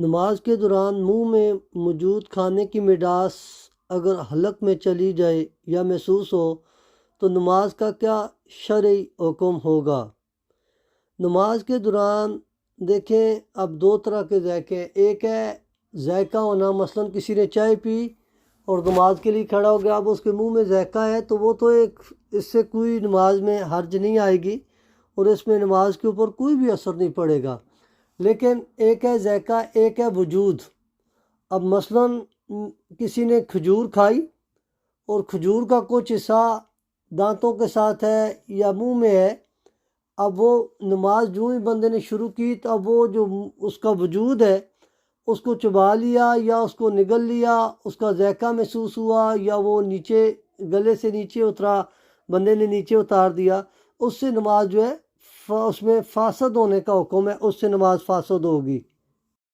نماز کے دوران منہ میں موجود کھانے کی مٹاس اگر حلق میں چلی جائے یا محسوس ہو تو نماز کا کیا شرعی حکم ہوگا؟ نماز کے دوران دیکھیں اب دو طرح کے ذائقے، ایک ہے ذائقہ ہونا، مثلا کسی نے چائے پی اور نماز کے لیے کھڑا ہو گیا، اب اس کے منہ میں ذائقہ ہے تو وہ تو ایک اس سے کوئی نماز میں حرج نہیں آئے گی اور اس میں نماز کے اوپر کوئی بھی اثر نہیں پڑے گا۔ لیکن ایک ہے ذائقہ، ایک ہے وجود۔ اب مثلا کسی نے کھجور کھائی اور کھجور کا کچھ حصہ دانتوں کے ساتھ ہے یا منہ میں ہے، اب وہ نماز جو ہی بندے نے شروع کی تو اب وہ جو اس کا وجود ہے اس کو چبا لیا یا اس کو نگل لیا، اس کا ذائقہ محسوس ہوا یا وہ نیچے گلے سے نیچے اترا، بندے نے نیچے اتار دیا، اس سے نماز جو ہے اس میں فاسد ہونے کا حکم ہے، اس سے نماز فاسد ہوگی۔